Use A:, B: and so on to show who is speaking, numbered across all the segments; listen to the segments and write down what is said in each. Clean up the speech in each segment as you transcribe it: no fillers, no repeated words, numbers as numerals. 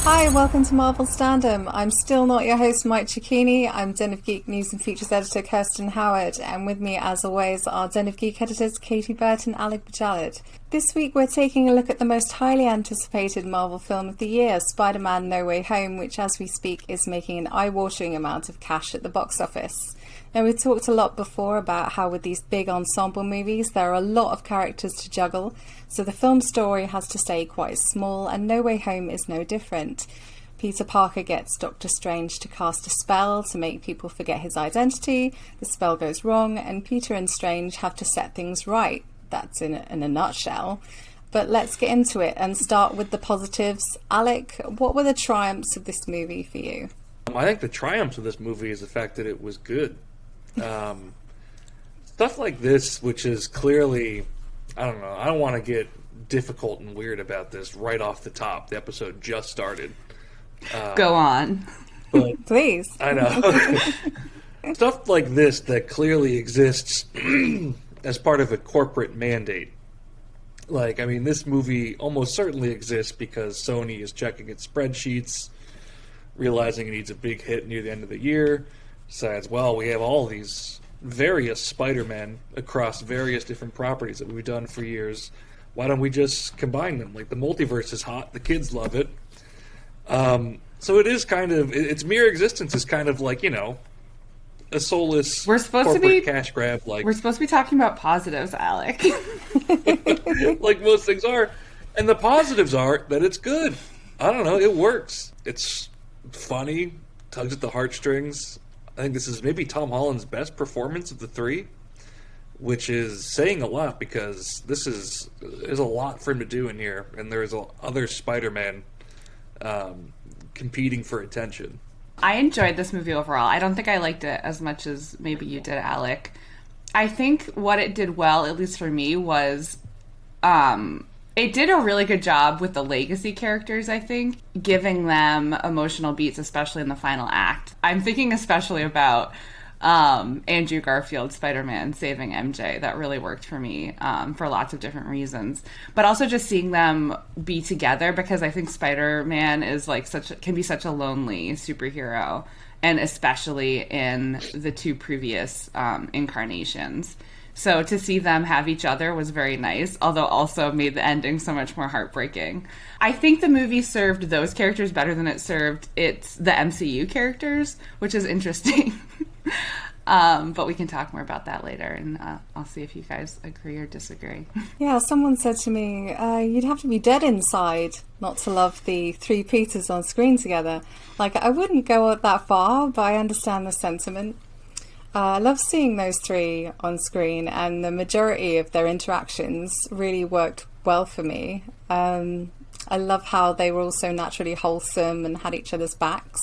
A: Hi, welcome to Marvel Standom. I'm still not your host, Mike Cicchini. I'm Den of Geek News and Features Editor Kirsten Howard, and with me, as always, are Den of Geek editors Katie Burt and Alec Bajalad. This week, we're taking a look at the most highly anticipated Marvel film of the year, Spider-Man: No Way Home, which, as we speak, is making an eye-watering amount of cash at the box office. Now, we've talked a lot before about how with these big ensemble movies, there are a lot of characters to juggle, so the film story has to stay quite small, and No Way Home is no different. Peter Parker gets Doctor Strange to cast a spell to make people forget his identity, the spell goes wrong, and Peter and Strange have to set things right. That's in a nutshell. But let's get into it and start with the positives. Alec, what were the triumphs of this movie for you?
B: I think the triumph of this movie is the fact that it was good. Stuff like this, which is clearly, I don't know, I don't want to get difficult and weird about this right off the top. The episode just started.
C: Go on.
A: But please.
B: I know. Stuff like this that clearly exists as part of a corporate mandate. Like, I mean, this movie almost certainly exists because Sony is checking its spreadsheets, realizing it needs a big hit near the end of the year. Decides, well, we have all these various Spider-Men across various different properties that we've done for years. Why don't we just combine them? Like, the multiverse is hot. The kids love it. So it is kind of, its mere existence is kind of like, you know, a soulless corporate cash grab. Like,
C: we're supposed to be talking about positives, Alec.
B: like most things are. And the positives are that it's good. I don't know, it works. It's funny, tugs at the heartstrings. I think this is maybe Tom Holland's best performance of the three, which is saying a lot because there's a lot for him to do in here, and there's other Spider-Man competing for attention.
C: I enjoyed this movie overall. I don't think I liked it as much as maybe you did, Alec. I think what it did well, at least for me, was it did a really good job with the legacy characters, I think, giving them emotional beats, especially in the final act. I'm thinking especially about Andrew Garfield's Spider-Man saving MJ. That really worked for me for lots of different reasons. But also just seeing them be together, because I think Spider-Man is like can be such a lonely superhero, and especially in the two previous incarnations. So to see them have each other was very nice, although also made the ending so much more heartbreaking. I think the movie served those characters better than it served the MCU characters, which is interesting. But we can talk more about that later, and I'll see if you guys agree or disagree.
A: Yeah, someone said to me, you'd have to be dead inside not to love the three Peters on screen together. Like, I wouldn't go that far, but I understand the sentiment. I love seeing those three on screen, and the majority of their interactions really worked well for me. I love how they were also naturally wholesome and had each other's backs,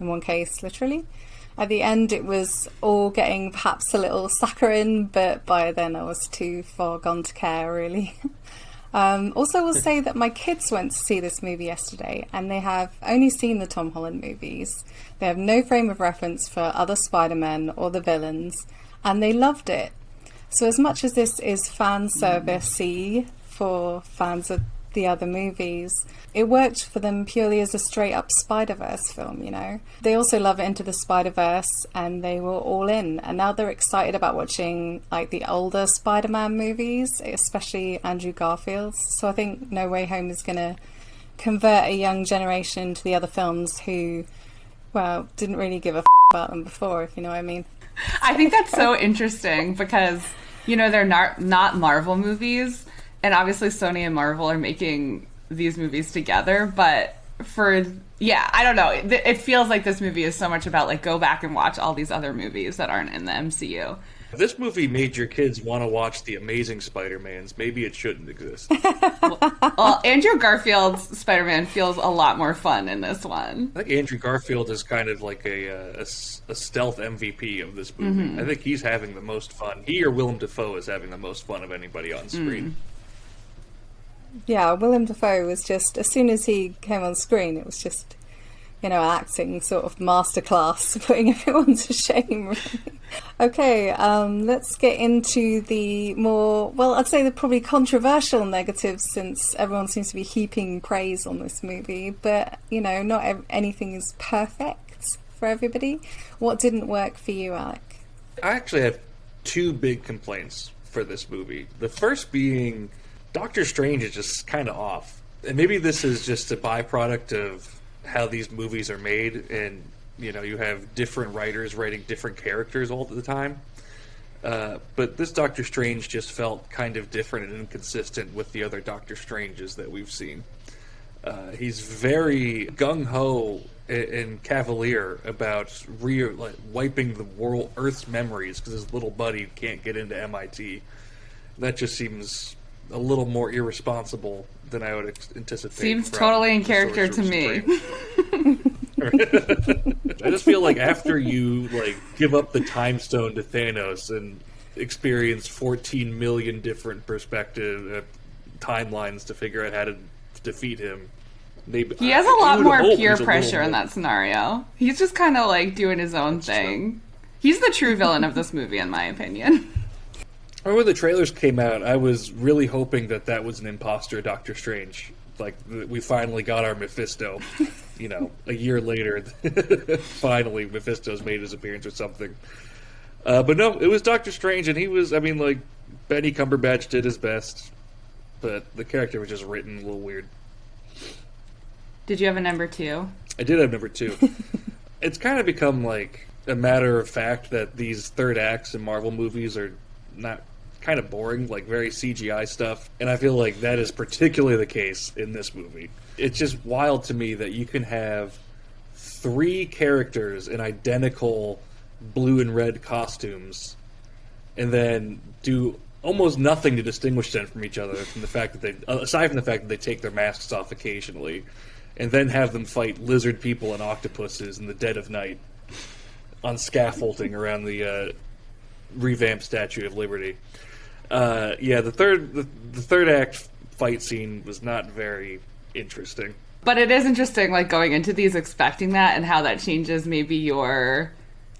A: in one case, literally. At the end, it was all getting perhaps a little saccharine, but by then I was too far gone to care, really. Also, will say that my kids went to see this movie yesterday, and they have only seen the Tom Holland movies. They have no frame of reference for other Spider-Men or the villains, and they loved it. So as much as this is fan service-y for fans of the other movies, it worked for them purely as a straight-up Spider-Verse film, you know. They also love Into the Spider-Verse, and they were all in, and now they're excited about watching like the older Spider-Man movies, especially Andrew Garfield's. So I think No Way Home is going to convert a young generation to the other films who, well, didn't really give a about them before, if you know what I mean.
C: I think that's so interesting because, you know, they're not Marvel movies, and obviously Sony and Marvel are making these movies together, but I don't know. It feels like this movie is so much about, like, go back and watch all these other movies that aren't in the MCU.
B: If this movie made your kids want to watch The Amazing Spider-Mans, maybe it shouldn't exist.
C: Well, Andrew Garfield's Spider-Man feels a lot more fun in this one.
B: I think Andrew Garfield is kind of like a stealth MVP of this movie. Mm-hmm. I think he's having the most fun. He or Willem Dafoe is having the most fun of anybody on screen.
A: Yeah, Willem Dafoe was just, as soon as he came on screen, it was just acting sort of masterclass, putting everyone to shame, really. Okay, let's get into the more, well, I'd say the probably controversial negatives, since everyone seems to be heaping praise on this movie. But, not anything is perfect for everybody. What didn't work for you, Alec?
B: I actually have two big complaints for this movie. The first being Doctor Strange is just kind of off. And maybe this is just a byproduct of how these movies are made, and you have different writers writing different characters all the time. But this Doctor Strange just felt kind of different and inconsistent with the other Doctor Stranges that we've seen. He's very gung-ho and cavalier about wiping the Earth's memories because his little buddy can't get into MIT. That just seems a little more irresponsible than I would anticipate.
C: Seems totally in character to me.
B: I just feel like after you give up the time stone to Thanos and experience 14 million different perspective timelines to figure out how to defeat him, maybe
C: he has a lot more peer pressure in that scenario. He's just kind of doing his own thing. True. He's the true villain of this movie, in my opinion.
B: Or when the trailers came out, I was really hoping that was an imposter Doctor Strange. We finally got our Mephisto. A year later, finally Mephisto's made his appearance or something. But no, it was Doctor Strange, and he was, Benny Cumberbatch did his best, but the character was just written a little weird.
C: Did you have a number 2?
B: I did have number 2. It's kind of become a matter of fact that these third acts in Marvel movies are not kind of boring, very CGI stuff, and I feel like that is particularly the case in this movie. It's just wild to me that you can have 3 characters in identical blue and red costumes and then do almost nothing to distinguish them from each other, from the fact that aside from the fact that they take their masks off occasionally, and then have them fight lizard people and octopuses in the dead of night on scaffolding around the revamped Statue of Liberty. The third act fight scene was not very interesting.
C: But it is interesting, going into these expecting that, and how that changes maybe you're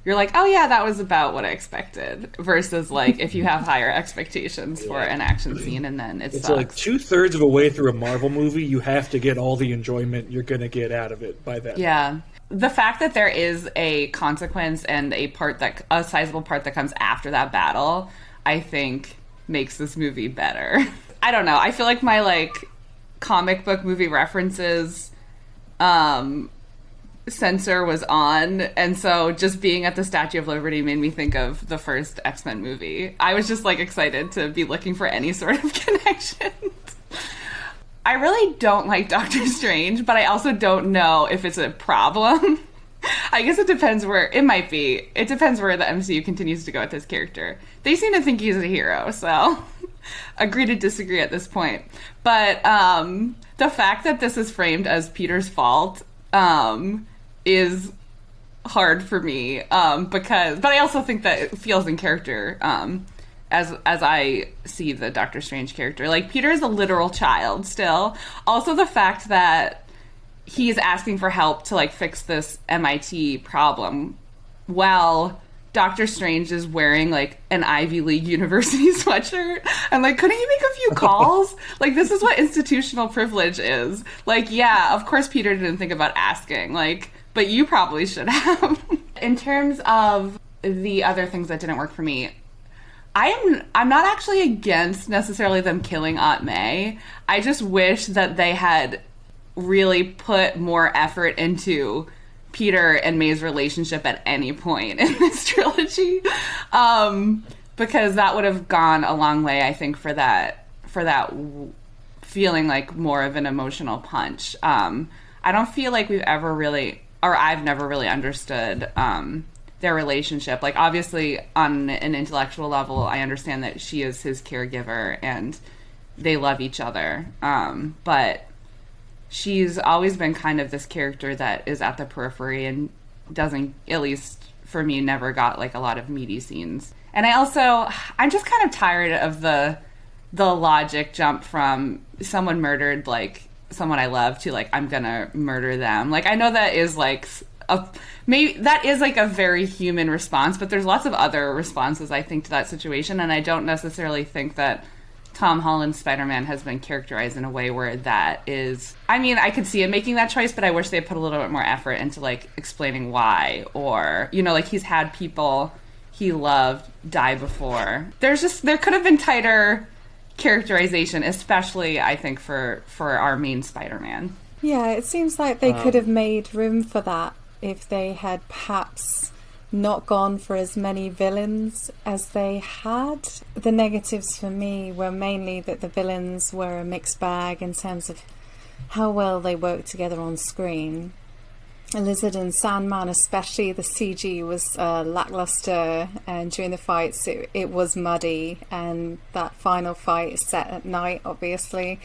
C: like, oh yeah, that was about what I expected, versus if you have higher expectations for an action scene and then it's sucks.
B: 2/3 of a way through a Marvel movie, you have to get all the enjoyment you're going to get out of it by then.
C: Yeah. The fact that there is a consequence and a sizable part that comes after that battle, I think makes this movie better. I don't know. I feel like my comic book movie references sensor was on, and so just being at the Statue of Liberty made me think of the first X-Men movie. I was just excited to be looking for any sort of connection. I really don't like Doctor Strange, but I also don't know if it's a problem. I guess it depends where it might be. It depends where the MCU continues to go with this character. They seem to think he's a hero, so agree to disagree at this point. But the fact that this is framed as Peter's fault is hard for me, but I also think that it feels in character as I see the Doctor Strange character. Peter is a literal child still. Also, the fact that he's asking for help to fix this MIT problem while Doctor Strange is wearing an Ivy League university sweatshirt. I'm couldn't you make a few calls? This is what institutional privilege is. Yeah, of course Peter didn't think about asking, but you probably should have. In terms of the other things that didn't work for me, I'm not actually against necessarily them killing Aunt May. I just wish that they had really put more effort into Peter and May's relationship at any point in this trilogy, because that would have gone a long way, I think, for that feeling more of an emotional punch. I don't feel like we've ever really, or I've never really understood their relationship. Obviously, on an intellectual level, I understand that she is his caregiver and they love each other, but she's always been kind of this character that is at the periphery and doesn't, at least for me, never got a lot of meaty scenes. And I'm just kind of tired of the logic jump from someone murdered someone I love to, like, I'm gonna murder them. Like, I know that is like that is like a very human response, but there's lots of other responses, I think, to that situation, and I don't necessarily think that Tom Holland's Spider-Man has been characterized in a way where that is... I mean, I could see him making that choice, but I wish they put a little bit more effort into, like, explaining why, or, you know, like, he's had people he loved die before. There could have been tighter characterization, especially, I think, for our main Spider-Man.
A: Yeah, it seems like they could have made room for that if they had perhaps not gone for as many villains as they had. The negatives for me were mainly that the villains were a mixed bag in terms of how well they worked together on screen. Lizard and Sandman, especially, the CG was lackluster, and during the fights it was muddy, and that final fight is set at night, obviously.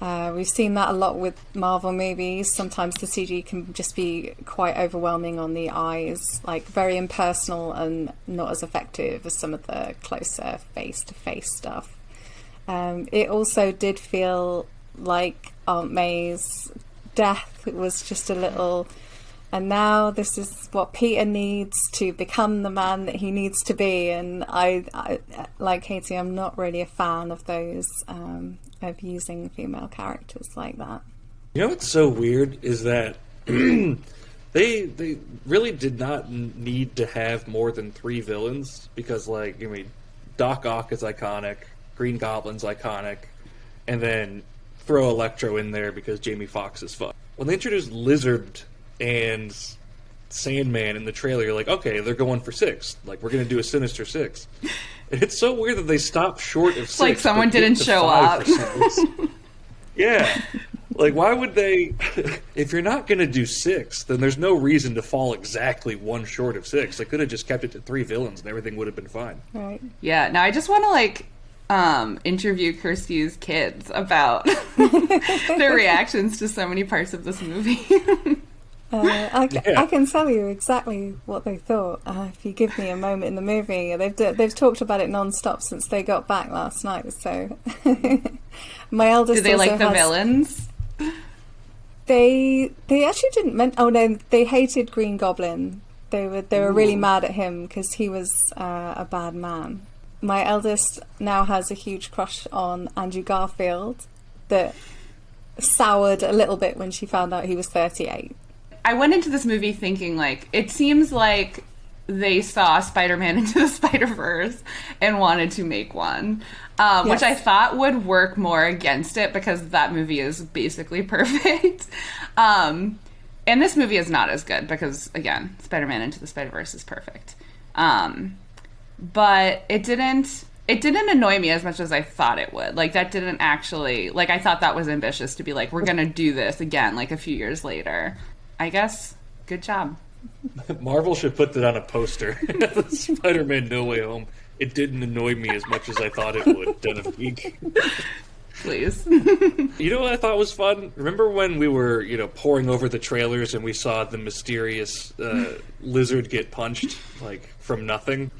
A: We've seen that a lot with Marvel movies. Sometimes the CG can just be quite overwhelming on the eyes, like very impersonal and not as effective as some of the closer face-to-face stuff. It also did feel like Aunt May's death was just a little... And now this is what Peter needs to become the man that he needs to be. And I like Katie, I'm not really a fan of those, of using female characters like that.
B: You know what's so weird is that they really did not need to have more than 3 villains, because, like, I mean, Doc Ock is iconic, Green Goblin's iconic, and then throw Electro in there because Jamie Foxx is fun. When they introduced Lizard and Sandman in the trailer, you're like, okay, they're going for 6. Like, we're going to do a Sinister 6. And it's so weird that they stopped short of 6.
C: Like someone didn't show up.
B: Yeah. Like, why would they... If you're not going to do 6, then there's no reason to fall exactly 1 short of 6. They could have just kept it to 3 villains and everything would have been fine.
A: Right.
C: Yeah, now I just want to, like, interview Kirsty's kids about their reactions to so many parts of this movie.
A: I can tell you exactly what they thought if you give me a moment in the movie. They've talked about it non-stop since they got back last night. So my eldest...
C: Did they like the villains?
A: They actually didn't oh no, they hated Green Goblin. They were really mad at him because he was a bad man. My eldest now has a huge crush on Andrew Garfield that soured a little bit when she found out he was 38.
C: I went into this movie thinking, like, it seems like they saw Spider-Man Into the Spider-Verse and wanted to make one,
A: Yes.
C: which I thought would work more against it because that movie is basically perfect. And this movie is not as good because, again, Spider-Man Into the Spider-Verse is perfect. But it didn't annoy me as much as I thought it would. Like, that didn't actually... Like, I thought that was ambitious to be like, we're going to do this again, like, a few years later. I guess, good job.
B: Marvel should put that on a poster. Spider-Man No Way Home. It didn't annoy me as much as I thought it would. Den of Geek.
C: Please.
B: You know what I thought was fun? Remember when we were, poring over the trailers and we saw the mysterious Lizard get punched, like, from nothing?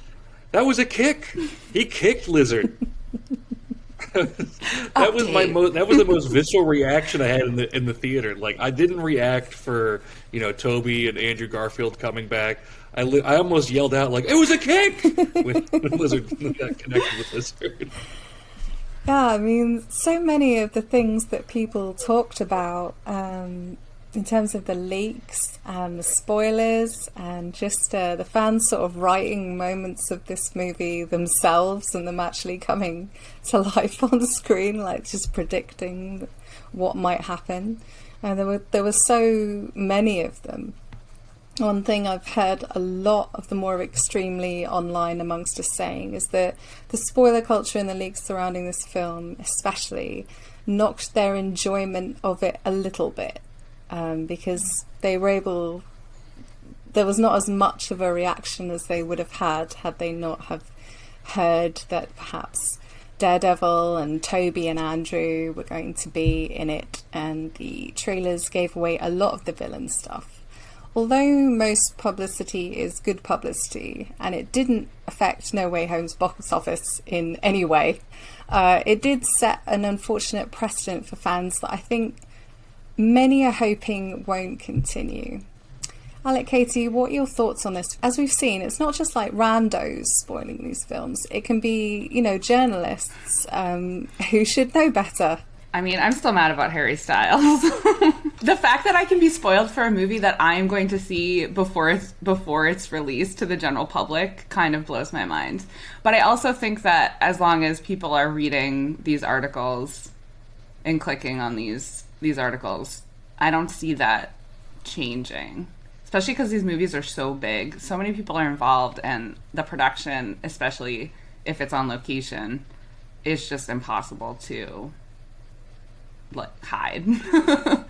B: That was a kick. He kicked Lizard. That was the most visceral reaction I had in the theater. Like, I didn't react for Toby and Andrew Garfield coming back. I almost yelled out like, it was a kick when Lizard got connected with Lizard.
A: Yeah, I mean, so many of the things that people talked about in terms of the leaks and the spoilers and just the fans sort of writing moments of this movie themselves and them actually coming to life on the screen, like just predicting what might happen. And there were so many of them. One thing I've heard a lot of the more extremely online amongst us saying is that the spoiler culture and the leaks surrounding this film especially knocked their enjoyment of it a little bit. Because there was not as much of a reaction as they would have had they not have heard that perhaps Daredevil and Toby and Andrew were going to be in it, and the trailers gave away a lot of the villain stuff. Although most publicity is good publicity, and it didn't affect No Way Home's box office in any way, it did set an unfortunate precedent for fans that I think many are hoping won't continue. Alec, Katie, what are your thoughts on this? As we've seen, it's not just like randos spoiling these films. It can be, journalists who should know better.
C: I mean, I'm still mad about Harry Styles. The fact that I can be spoiled for a movie that I am going to see before it's released to the general public kind of blows my mind. But I also think that as long as people are reading these articles and clicking on these articles, I don't see that changing. Especially because these movies are so big. So many people are involved, and the production, especially if it's on location, is just impossible to hide. I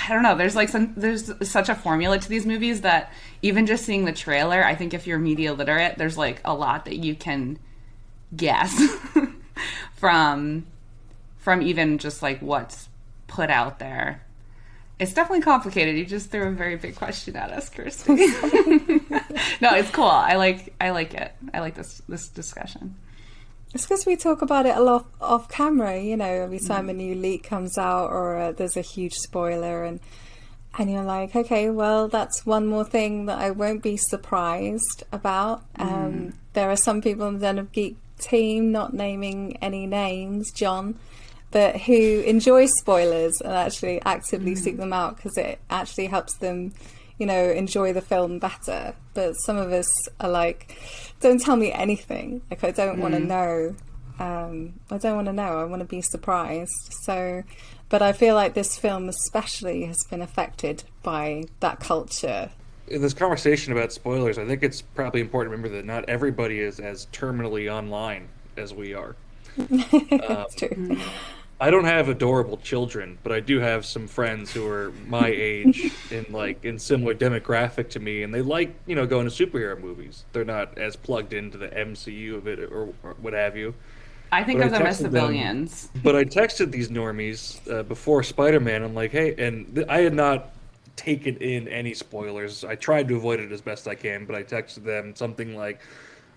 C: don't know. There's such a formula to these movies that even just seeing the trailer, I think if you're media literate, there's like a lot that you can guess from even just like what's put out there. It's definitely complicated. You just threw a very big question at us, Kirsty. No, it's cool. I like it. I like this discussion.
A: It's because we talk about it a lot off camera, every time a new leak comes out or there's a huge spoiler and you're like, okay, well, that's one more thing that I won't be surprised about. There are some people in the Den of Geek team, not naming any names, John, but who enjoy spoilers and actually actively seek them out because it actually helps them, enjoy the film better. But some of us are like, don't tell me anything. Like, I don't want to know. I don't want to know. I want to be surprised. So, but I feel like this film especially has been affected by that culture.
B: In this conversation about spoilers, I think it's probably important to remember that not everybody is as terminally online as we are.
A: That's true.
B: I don't have adorable children, but I do have some friends who are my age in similar demographic to me, and they like, going to superhero movies. They're not as plugged into the MCU of it or what have you.
C: I think of them as civilians.
B: But I texted these normies before Spider-Man. I'm like, hey, and I had not taken in any spoilers. I tried to avoid it as best I can, but I texted them something like,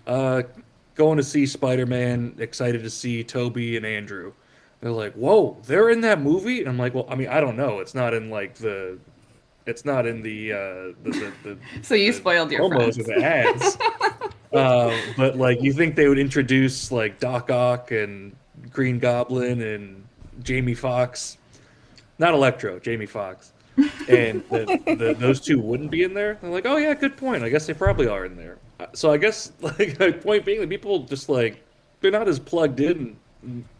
B: going to see Spider-Man, excited to see Toby and Andrew. They're like, whoa, they're in that movie? And I'm like, well, I mean, I don't know. It's not in the
C: so you spoiled your
B: promos
C: friends.
B: Or the ads. But like, you think they would introduce like Doc Ock and Green Goblin and Jamie Foxx, not Electro, Jamie Foxx, and those two wouldn't be in there? They're like, oh yeah, good point. I guess they probably are in there. So I guess like my point being that people just like they're not as plugged in.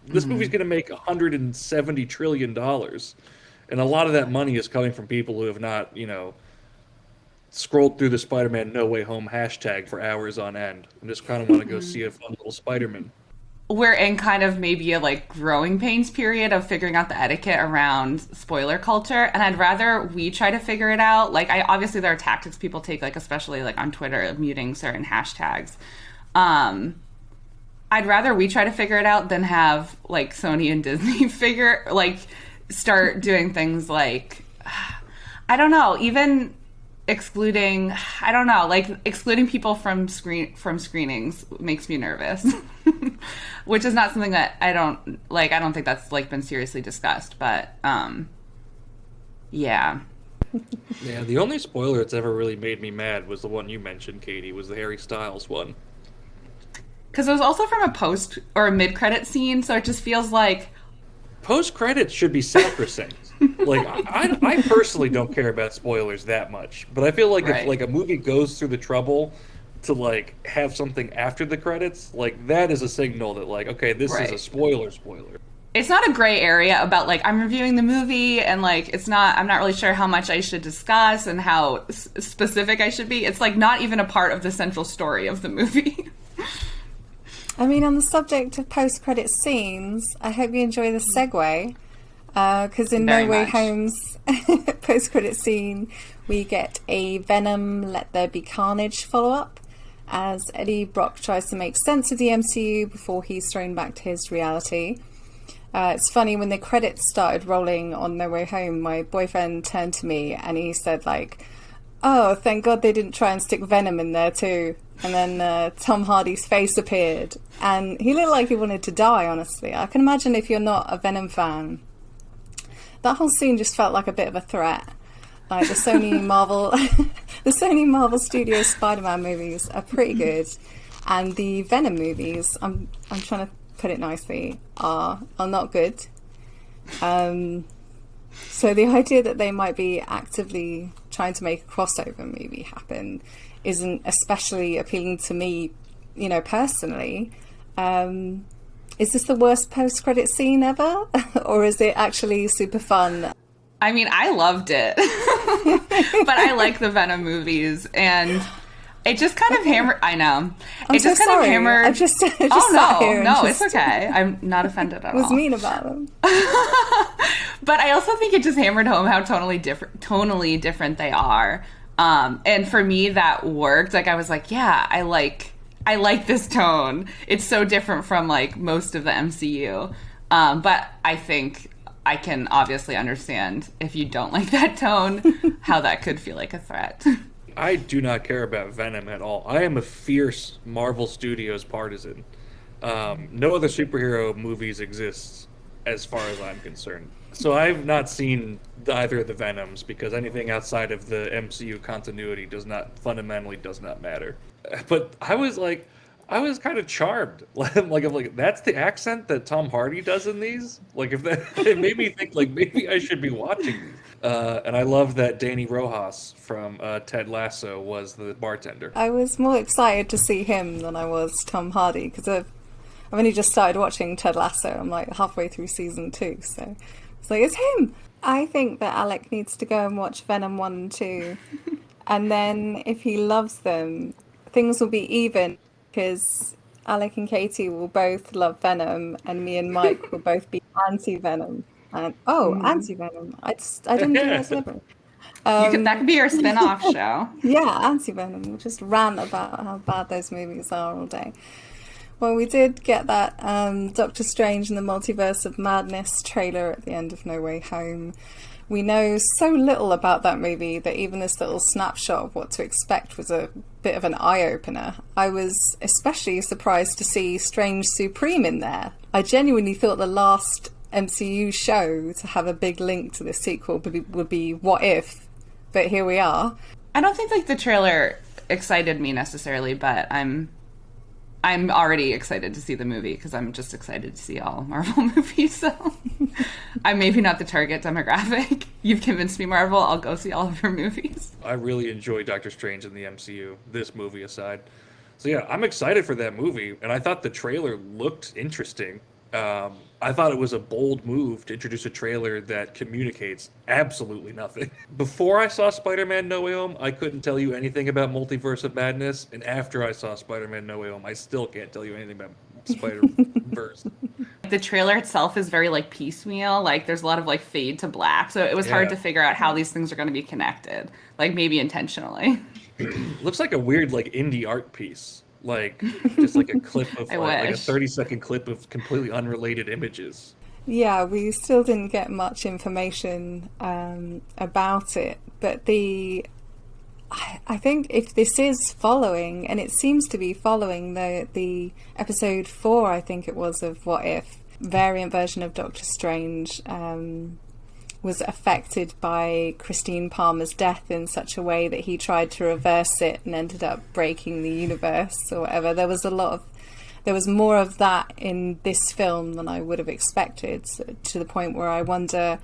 B: This movie's going to make $170 trillion, and a lot of that money is coming from people who have not, scrolled through the Spider-Man No Way Home hashtag for hours on end and just kind of want to go see a fun little Spider-Man.
C: We're in kind of maybe a like growing pains period of figuring out the etiquette around spoiler culture, and I'd rather we try to figure it out. Like, obviously there are tactics people take, like especially like on Twitter, of muting certain hashtags. I'd rather we try to figure it out than have like Sony and Disney start doing things like, I don't know, even excluding people from screenings makes me nervous, which is not something that I don't think that's like been seriously discussed, but yeah.
B: Yeah, the only spoiler that's ever really made me mad was the one you mentioned, Katie, was the Harry Styles one.
C: Because it was also from a post or a mid-credit scene, so it just feels like...
B: Post-credits should be sacrosanct. Like, I personally don't care about spoilers that much, but I feel like if like a movie goes through the trouble to like have something after the credits, like that is a signal that like, okay, this is a spoiler.
C: It's not a gray area about like I'm reviewing the movie and like I'm not really sure how much I should discuss and how specific I should be. It's like not even a part of the central story of the movie.
A: I mean, on the subject of post-credit scenes, I hope you enjoy the segue, because in No Way Home's post-credit scene, we get a Venom Let There Be Carnage follow-up, as Eddie Brock tries to make sense of the MCU before he's thrown back to his reality. It's funny, when the credits started rolling on No Way Home, my boyfriend turned to me and he said, like, oh, thank God they didn't try and stick Venom in there too. And then Tom Hardy's face appeared, and he looked like he wanted to die, honestly. I can imagine if you're not a Venom fan, that whole scene just felt like a bit of a threat. Like the Sony Marvel, the Sony Marvel Studios Spider-Man movies are pretty good, and the Venom movies, I'm trying to put it nicely, are not good. So the idea that they might be actively trying to make a crossover movie happen isn't especially appealing to me, you know, personally. Is this the worst post-credit scene ever? Or is it actually super fun?
C: I mean, I loved it. But I like the Venom movies, and it just kind of hammered... I know.
A: I'm
C: it just
A: so
C: kind
A: sorry.
C: of hammered...
A: I just sat here and
C: it's okay. I'm not offended at all.
A: was mean about them.
C: But I also think it just hammered home how tonally different they are. And for me, that worked. Like, I was like, yeah, I like this tone. It's so different from, like, most of the MCU. But I think I can obviously understand, if you don't like that tone, how that could feel like a threat.
B: I do not care about Venom at all. I am a fierce Marvel Studios partisan. No other superhero movies exist as far as I'm concerned. So I've not seen either of the Venoms because anything outside of the MCU continuity does not matter. But I was kind of charmed. like that's the accent that Tom Hardy does in these. Like if that, it made me think like maybe I should be watching these. And I love that Danny Rojas from Ted Lasso was the bartender.
A: I was more excited to see him than I was Tom Hardy because I've only just started watching Ted Lasso. I'm like halfway through season 2, so it's like, it's him. I think that Alec needs to go and watch Venom 1 and 2. And then if he loves them, things will be even because Alec and Katie will both love Venom and me and Mike will both be anti-Venom. And anti-Venom. I didn't do that ever.
C: That could be your spin-off show.
A: Yeah, anti-Venom. We'll just rant about how bad those movies are all day. Well, we did get that Doctor Strange and the Multiverse of Madness trailer at the end of No Way Home. We know so little about that movie that even this little snapshot of what to expect was a bit of an eye-opener. I was especially surprised to see Strange Supreme in there. I genuinely thought the last MCU show to have a big link to the sequel would be What If, but here we are.
C: I don't think like the trailer excited me necessarily, but I'm already excited to see the movie because I'm just excited to see all Marvel movies. So I'm maybe not the target demographic. You've convinced me, Marvel. I'll go see all of your movies.
B: I really enjoy Doctor Strange in the MCU, this movie aside. So yeah, I'm excited for that movie, and I thought the trailer looked interesting. I thought it was a bold move to introduce a trailer that communicates absolutely nothing. Before I saw Spider-Man No Way Home, I couldn't tell you anything about Multiverse of Madness, and after I saw Spider-Man No Way Home, I still can't tell you anything about Spider-Verse.
C: The trailer itself is very like piecemeal, like there's a lot of like fade to black, so it was hard to figure out how these things are going to be connected, like maybe intentionally.
B: Looks like a weird like indie art piece. Like just like a clip of like a 30-second clip of completely unrelated images.
A: Yeah, we still didn't get much information about it, but I think if this is following, and it seems to be following the episode 4, I think it was, of What If, variant version of Doctor Strange was affected by Christine Palmer's death in such a way that he tried to reverse it and ended up breaking the universe or whatever. There was more of that in this film than I would have expected, to the point where I wonder,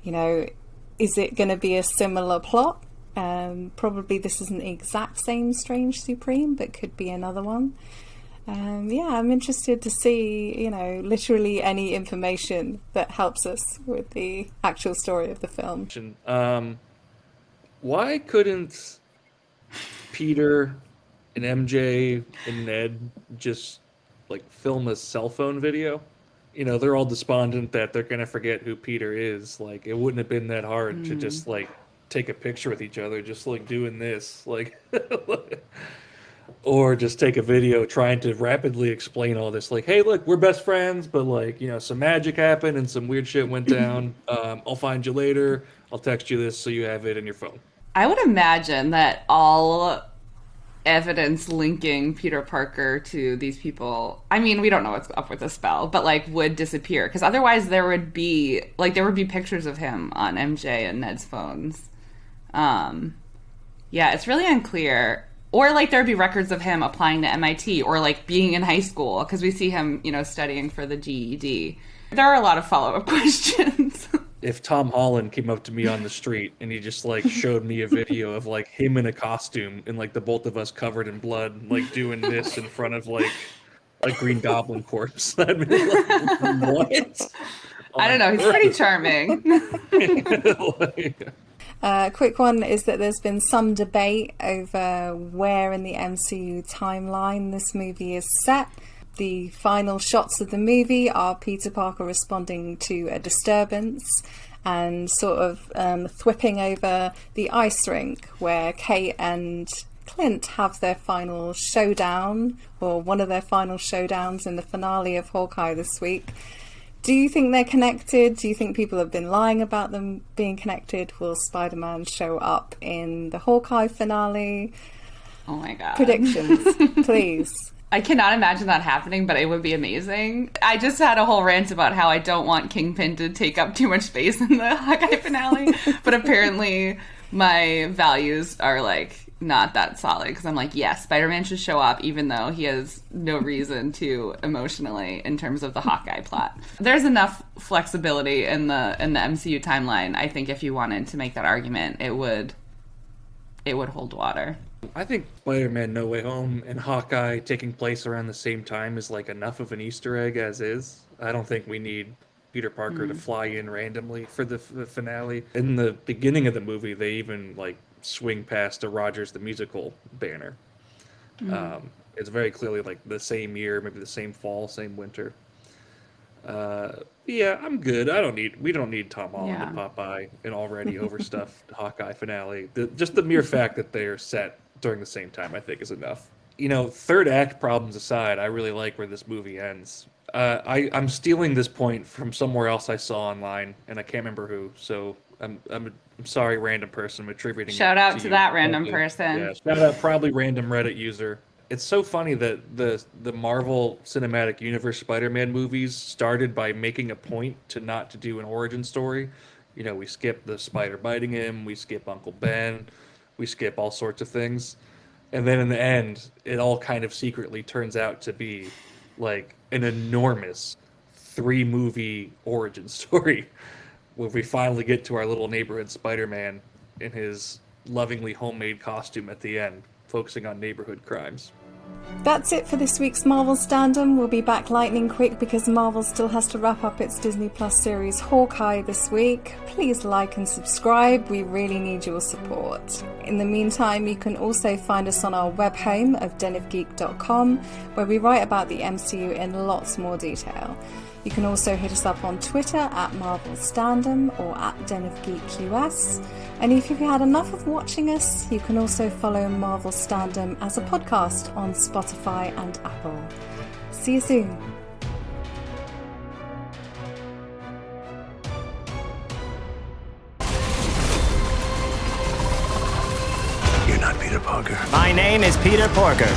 A: you know, is it going to be a similar plot? Probably this isn't the exact same Strange Supreme, but could be another one. I'm interested to see, you know, literally any information that helps us with the actual story of the film.
B: Why couldn't Peter and MJ and Ned just like film a cell phone video? You know, they're all despondent that they're going to forget who Peter is. Like, it wouldn't have been that hard to just like take a picture with each other, just like doing this, like, or just take a video trying to rapidly explain all this. Like, hey, look, we're best friends, but like, you know, some magic happened and some weird shit went down. I'll find you later. I'll text you this so you have it in your phone.
C: I would imagine that all evidence linking Peter Parker to these people. I mean, we don't know what's up with the spell, but like would disappear, because otherwise there would be pictures of him on MJ and Ned's phones. Yeah, it's really unclear. Or like there'd be records of him applying to MIT or like being in high school, because we see him, studying for the GED. There are a lot of follow-up questions.
B: If Tom Holland came up to me on the street and he just like showed me a video of like him in a costume and like the both of us covered in blood, like doing this in front of like a Green Goblin corpse, I'd be like, what?
C: I don't know. He's pretty charming.
A: Quick one is that there's been some debate over where in the MCU timeline this movie is set. The final shots of the movie are Peter Parker responding to a disturbance and sort of thwipping over the ice rink where Kate and Clint have their final showdown, or one of their final showdowns in the finale of Hawkeye this week. Do you think they're connected? Do you think people have been lying about them being connected? Will Spider-Man show up in the Hawkeye finale?
C: Oh my god.
A: Predictions, please.
C: I cannot imagine that happening, but it would be amazing. I just had a whole rant about how I don't want Kingpin to take up too much space in the Hawkeye finale, but apparently my values are like not that solid, because I'm like, yes, Spider-Man should show up even though he has no reason to emotionally in terms of the Hawkeye plot. There's enough flexibility in the MCU timeline. I think if you wanted to make that argument, it would hold water.
B: I think Spider-Man No Way Home and Hawkeye taking place around the same time is like enough of an Easter egg as is. I don't think we need Peter Parker to fly in randomly for the finale. In the beginning of the movie, they even like swing past a Rogers the Musical banner. It's very clearly like the same year, maybe the same fall, same winter. Yeah, I'm good. We don't need Tom Holland to pop by an already overstuffed Hawkeye finale. Just the mere fact that they are set during the same time, I think, is enough. Third act problems aside, I really like where this movie ends. I'm stealing this point from somewhere else I saw online, and I can't remember who. So I'm sorry, random person. I'm attributing.
C: Shout out to that random person.
B: Yeah, shout out, probably random Reddit user. It's so funny that the Marvel Cinematic Universe Spider-Man movies started by making a point to do an origin story. We skip the spider biting him, we skip Uncle Ben, we skip all sorts of things. And then in the end, it all kind of secretly turns out to be like an enormous 3-movie origin story where we finally get to our little neighborhood Spider-Man in his lovingly homemade costume at the end, focusing on neighborhood crimes.
A: That's it for this week's Marvel Standom. We'll be back lightning quick because Marvel still has to wrap up its Disney Plus series Hawkeye this week. Please like and subscribe. We really need your support. In the meantime, you can also find us on our web home of denofgeek.com, where we write about the MCU in lots more detail. You can also hit us up on Twitter at Marvel Standom or at Den of Geek US. And if you've had enough of watching us, you can also follow Marvel Standom as a podcast on Spotify and Apple. See you soon.
D: You're not Peter Parker.
E: My name is Peter Parker.